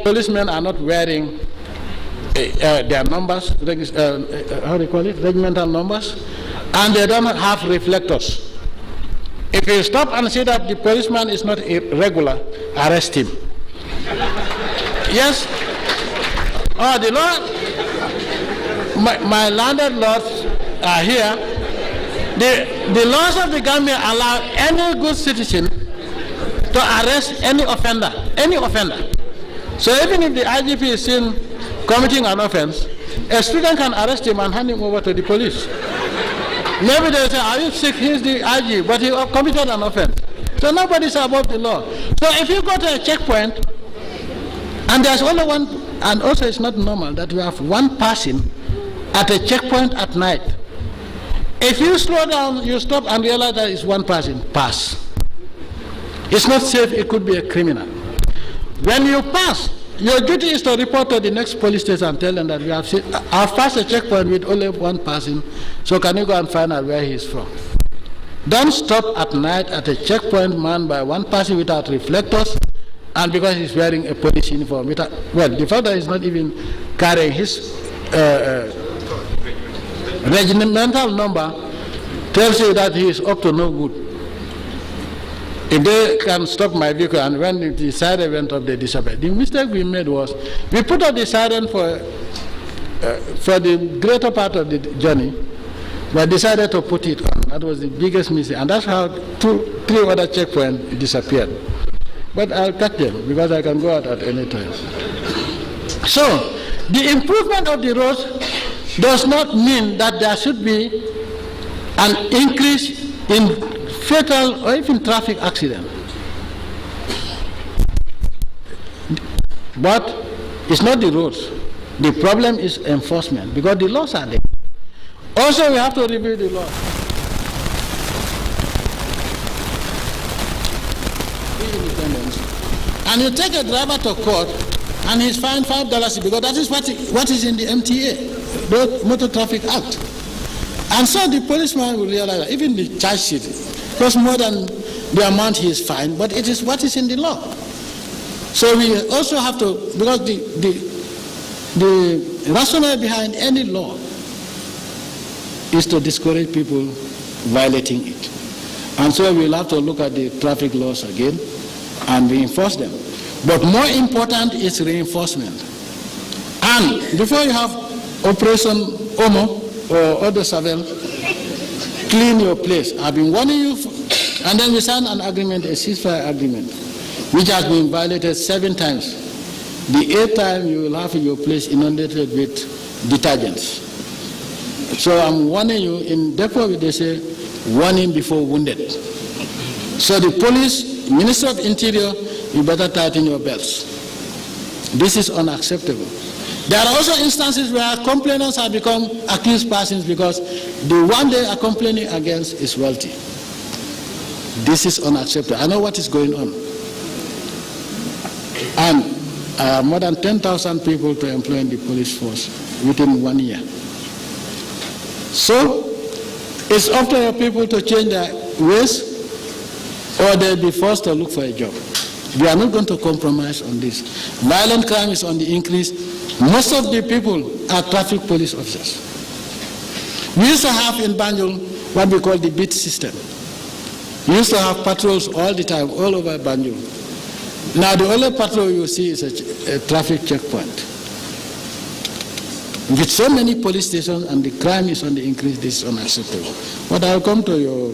Policemen are not wearing their numbers, how do you call it, regimental numbers, and they don't have reflectors. If you stop and see that the policeman is not regular, arrest him. Yes. Oh, the law, my landed lords are here. The laws of the Gambia allow any good citizen to arrest any offender. So even if the IGP is seen committing an offense, a student can arrest him and hand him over to the police. Maybe they say, are you sick? He's the IG, but he committed an offense. So nobody's above the law. So if you go to a checkpoint, and there's only one, and also it's not normal that you have one person at a checkpoint at night. If you slow down, you stop and realize that it's one person, pass. It's not safe, it could be a criminal. When you pass, your duty is to report to the next police station and tell them that I've passed a checkpoint with only one person, so can you go and find out where he's from? Don't stop at night at a checkpoint manned by one person without reflectors, and because he's wearing a police uniform. Well, the fact that he's not even carrying his regimental number tells you that he is up to no good. If they can stop my vehicle, and when the siren went off, they disappeared. The mistake we made was we put up the siren for the greater part of the journey, but decided to put it on. That was the biggest mistake, and that's how 3 other checkpoints disappeared. But I'll cut them because I can go out at any time. So the improvement of the roads does not mean that there should be an increase in fatal or even traffic accident. But it's not the roads. The problem is enforcement, because the laws are there. Also, we have to review the law. And you take a driver to court and he's fined $5 because that is what is in the MTA, the Motor Traffic Act. And so the policeman will realize that even the charge sheet costs more than the amount he is fined, but it is what is in the law. So we also have to, because the rationale behind any law is to discourage people violating it. And so we'll have to look at the traffic laws again and reinforce them. But more important is reinforcement. And before you have Operation Omo or Other Savel, clean your place. I've been warning you, and then we signed an agreement, a ceasefire agreement, which has been violated 7 times. The 8th time you will have your place inundated with detergents. So I'm warning you, in Depot they say, warning before wounded. So the police, Minister of Interior, you better tighten your belts. This is unacceptable. There are also instances where complainants have become accused persons because the one they are complaining against is wealthy. This is unacceptable. I know what is going on. And I have more than 10,000 people to employ in the police force within 1 year. So it's up to your people to change their ways, or they'll be forced to look for a job. We are not going to compromise on this. Violent crime is on the increase. Most of the people are traffic police officers. We used to have in Banjul what we call the beat system. We used to have patrols all the time, all over Banjul. Now the only patrol you see is a traffic checkpoint. With so many police stations and the crime is on the increase, this is unacceptable. But I'll come to your